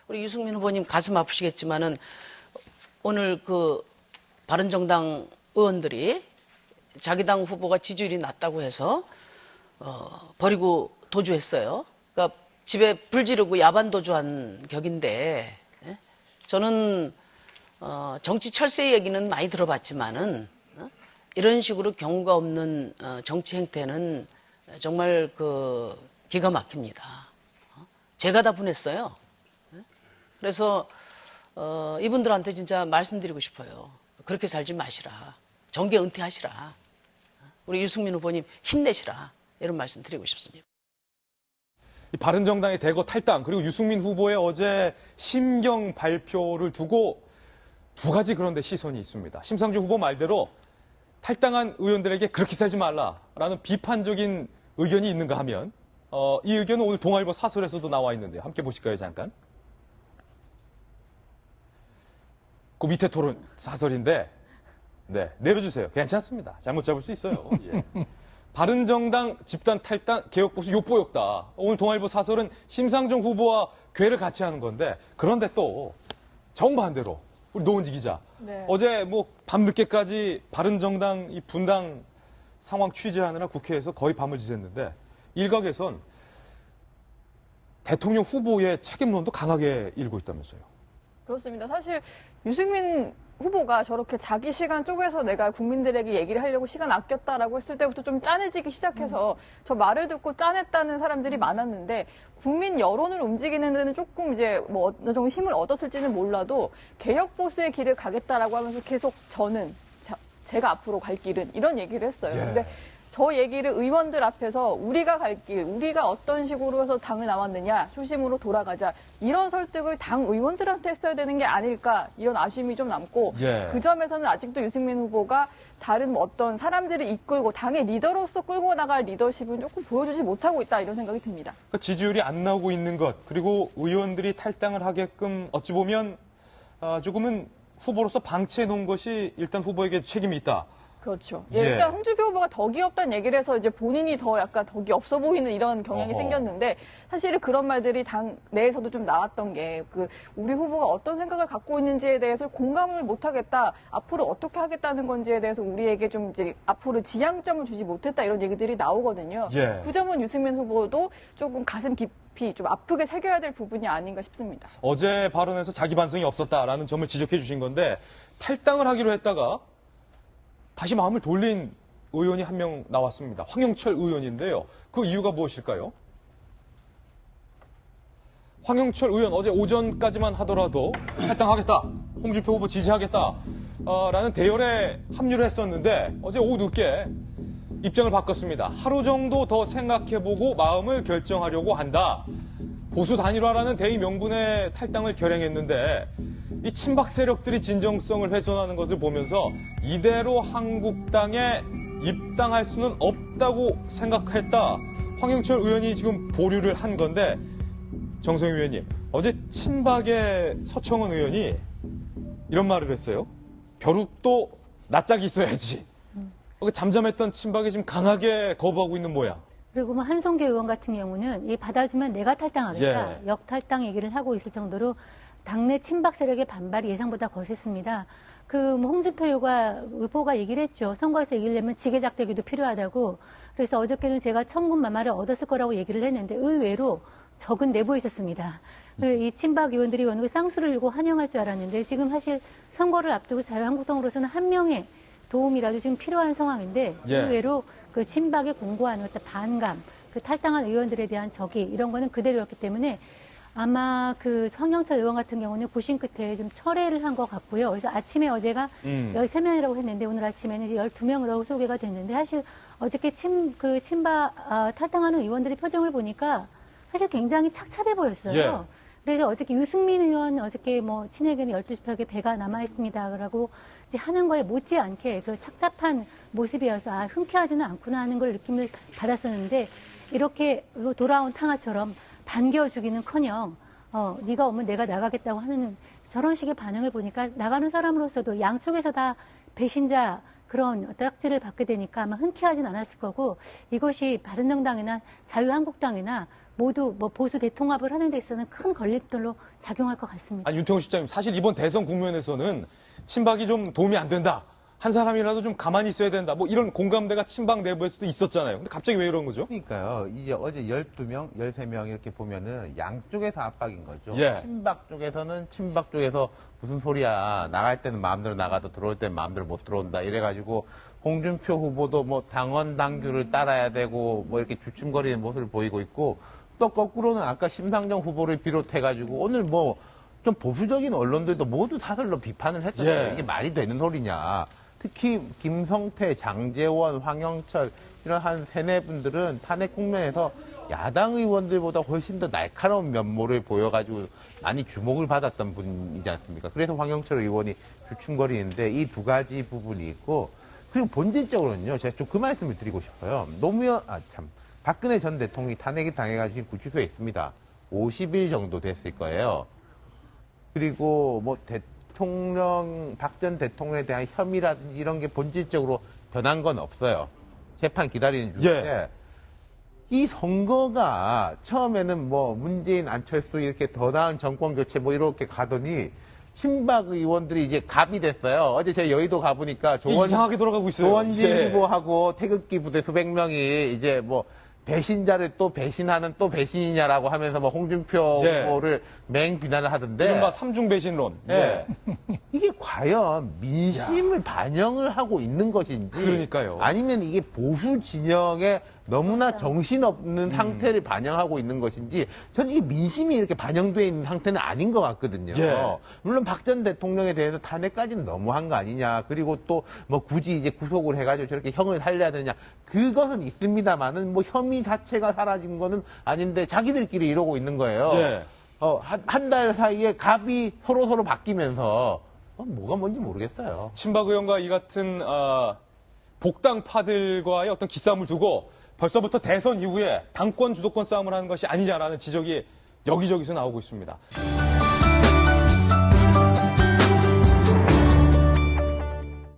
우리 유승민 후보님 가슴 아프시겠지만은 오늘 그 바른정당 의원들이 자기 당 후보가 지지율이 낮다고 해서 버리고 도주했어요. 그러니까 집에 불 지르고 야반 도주한 격인데, 예? 저는 정치 철새 얘기는 많이 들어봤지만은 이런 식으로 경우가 없는 정치 행태는 정말 그 기가 막힙니다. 제가 다 분했어요. 그래서 이분들한테 진짜 말씀드리고 싶어요. 그렇게 살지 마시라. 정계 은퇴하시라. 우리 유승민 후보님 힘내시라. 이런 말씀 드리고 싶습니다. 이 바른정당의 대거 탈당 그리고 유승민 후보의 어제 심경 발표를 두고 두 가지 그런데 시선이 있습니다. 심상정 후보 말대로 탈당한 의원들에게 그렇게 살지 말라라는 비판적인 의견이 있는가 하면 이 의견은 오늘 동아일보 사설에서도 나와 있는데요. 함께 보실까요, 잠깐? 그 밑에 토론 사설인데 네, 내려주세요. 괜찮습니다. 잘못 잡을 수 있어요. 예. 바른정당 집단 탈당 개혁보수 욕보였다. 오늘 동아일보 사설은 심상정 후보와 궤를 같이 하는 건데 그런데 또 정반대로 우리 노은지 기자 네. 어제 뭐 밤늦게까지 바른정당 이 분당 상황 취재하느라 국회에서 거의 밤을 지샜는데 일각에선 대통령 후보의 책임론도 강하게 일고 있다면서요. 그렇습니다. 사실 유승민 후보가 저렇게 자기 시간 쪼개서 내가 국민들에게 얘기를 하려고 시간 아꼈다라고 했을 때부터 좀 짠해지기 시작해서 저 말을 듣고 짠했다는 사람들이 많았는데 국민 여론을 움직이는 데는 조금 이제 뭐 어느 정도 힘을 얻었을지는 몰라도 개혁 보수의 길을 가겠다라고 하면서 계속 저는 제가 앞으로 갈 길은 이런 얘기를 했어요. 예. 근데 저 얘기를 의원들 앞에서 우리가 갈 길, 우리가 어떤 식으로 해서 당을 나왔느냐, 초심으로 돌아가자 이런 설득을 당 의원들한테 했어야 되는 게 아닐까 이런 아쉬움이 좀 남고 예. 그 점에서는 아직도 유승민 후보가 다른 뭐 어떤 사람들을 이끌고 당의 리더로서 끌고 나갈 리더십은 조금 보여주지 못하고 있다 이런 생각이 듭니다. 그러니까 지지율이 안 나오고 있는 것 그리고 의원들이 탈당을 하게끔 어찌 보면 조금은 후보로서 방치해 놓은 것이 일단 후보에게 책임이 있다. 그렇죠. 예. 일단 홍준표 후보가 덕이 없다는 얘기를 해서 이제 본인이 더 약간 덕이 없어 보이는 이런 경향이 어허. 생겼는데 사실은 그런 말들이 당 내에서도 좀 나왔던 게 우리 후보가 어떤 생각을 갖고 있는지에 대해서 공감을 못 하겠다. 앞으로 어떻게 하겠다는 건지에 대해서 우리에게 좀 이제 앞으로 지향점을 주지 못했다 이런 얘기들이 나오거든요. 예. 그 점은 유승민 후보도 조금 가슴 깊이 좀 아프게 새겨야 될 부분이 아닌가 싶습니다. 어제 발언에서 자기 반성이 없었다라는 점을 지적해 주신 건데 탈당을 하기로 했다가 다시 마음을 돌린 의원이 한 명 나왔습니다. 황영철 의원인데요. 그 이유가 무엇일까요? 황영철 의원 어제 오전까지만 하더라도 탈당하겠다, 홍준표 후보 지지하겠다 라는 대열에 합류를 했었는데 어제 오후 늦게 입장을 바꿨습니다. 하루 정도 더 생각해보고 마음을 결정하려고 한다. 보수 단일화라는 대의 명분의 탈당을 결행했는데 이 친박 세력들이 진정성을 훼손하는 것을 보면서 이대로 한국당에 입당할 수는 없다고 생각했다. 황영철 의원이 지금 보류를 한 건데 정성희 의원님, 어제 친박의 서청원 의원이 이런 말을 했어요. 벼룩도 낯짝이 있어야지. 잠잠했던 친박이 지금 강하게 거부하고 있는 모양. 그리고 뭐 한성계 의원 같은 경우는 이 받아주면 내가 탈당하겠다. 예. 역탈당 얘기를 하고 있을 정도로 당내 친박 세력의 반발이 예상보다 거셌습니다. 뭐 홍준표 후보가 얘기를 했죠. 선거에서 이기려면 지게작대기도 필요하다고. 그래서 어저께는 제가 천군만마를 얻었을 거라고 얘기를 했는데 의외로 적은 내부에 있었습니다. 이 친박 의원들이 어느 쌍수를 들고 환영할 줄 알았는데 지금 사실 선거를 앞두고 자유한국당으로서는 한 명의 도움이라도 지금 필요한 상황인데 예. 의외로 그 친박에 공고하는 어떤 반감, 그 탈당한 의원들에 대한 적이 이런 거는 그대로였기 때문에 아마 그 황영철 의원 같은 경우는 고심 끝에 좀 철회를 한 것 같고요. 그래서 아침에 어제가 13명이라고 했는데 오늘 아침에는 이제 12명으로 소개가 됐는데 사실 어저께 친박 탈당하는 의원들의 표정을 보니까 사실 굉장히 착잡해 보였어요. 예. 그래서 어저께 유승민 의원 어저께 뭐 친에게는 12시 벽에 배가 남아있습니다. 그러고 이제 하는 거에 못지않게 그 착잡한 모습이어서 흔쾌하지는 않구나 하는 걸 느낌을 받았었는데 이렇게 돌아온 탕아처럼 반겨주기는커녕 네가 오면 내가 나가겠다고 하는 저런 식의 반응을 보니까 나가는 사람으로서도 양쪽에서 다 배신자 그런 딱지를 받게 되니까 아마 흔쾌하진 않았을 거고 이것이 바른정당이나 자유한국당이나 모두 뭐 보수 대통합을 하는 데 있어서는 큰 걸림돌로 작용할 것 같습니다. 아니, 윤태호 실장님, 사실 이번 대선 국면에서는 친박이 좀 도움이 안 된다. 한 사람이라도 좀 가만히 있어야 된다. 뭐 이런 공감대가 친박 내부에서도 있었잖아요. 근데 갑자기 왜 이런 거죠? 그러니까요. 이제 어제 12명, 13명 이렇게 보면은 양쪽에서 압박인 거죠. 예. 친박 쪽에서 무슨 소리야. 나갈 때는 마음대로 나가도 들어올 때는 마음대로 못 들어온다. 이래가지고 홍준표 후보도 뭐 당원 당규를 따라야 되고 뭐 이렇게 주춤거리는 모습을 보이고 있고 또 거꾸로는 아까 심상정 후보를 비롯해가지고 오늘 뭐 좀 보수적인 언론들도 모두 사설로 비판을 했잖아요. 예. 이게 말이 되는 소리냐. 특히 김성태, 장제원, 황영철 이런 한 세네 분들은 탄핵 국면에서 야당 의원들보다 훨씬 더 날카로운 면모를 보여가지고 많이 주목을 받았던 분이지 않습니까? 그래서 황영철 의원이 주춤거리는데 이 두 가지 부분이 있고 그리고 본질적으로는요. 제가 좀 그 말씀을 드리고 싶어요. 박근혜 전 대통령이 탄핵이 당해가지고 지금 구치소에 있습니다. 50일 정도 됐을 거예요. 그리고 뭐 박 전 대통령에 대한 혐의라든지 이런 게 본질적으로 변한 건 없어요. 재판 기다리는 중인데 예. 이 선거가 처음에는 뭐 문재인, 안철수 이렇게 더 나은 정권 교체 뭐 이렇게 가더니 친박 의원들이 이제 갑이 됐어요. 어제 제가 여의도 가보니까 이상하게 돌아가고 있어요. 조원진 예. 후보하고 태극기 부대 수백 명이 이제 뭐 배신자를 또 배신하는 또 배신이냐라고 하면서 뭐 홍준표 예. 후보를 맹 비난을 하던데. 이른바 삼중 배신론. 예. 이게 과연 민심을 반영을 하고 있는 것인지. 그러니까요. 아니면 이게 보수 진영에 너무나 정신없는 상태를 반영하고 있는 것인지. 저는 이 민심이 이렇게 반영되어 있는 상태는 아닌 것 같거든요. 예. 물론 박 전 대통령에 대해서 탄핵까지는 너무한 거 아니냐. 그리고 또 뭐 굳이 이제 구속을 해가지고 저렇게 형을 살려야 되느냐. 그것은 있습니다만은 뭐 혐의 자체가 사라진 거는 아닌데 자기들끼리 이러고 있는 거예요. 예. 한 달 사이에 갑이 서로 바뀌면서 뭐가 뭔지 모르겠어요. 친박 의원과 이 같은 복당파들과의 어떤 기싸움을 두고 벌써부터 대선 이후에 당권 주도권 싸움을 하는 것이 아니냐라는 지적이 여기저기서 나오고 있습니다.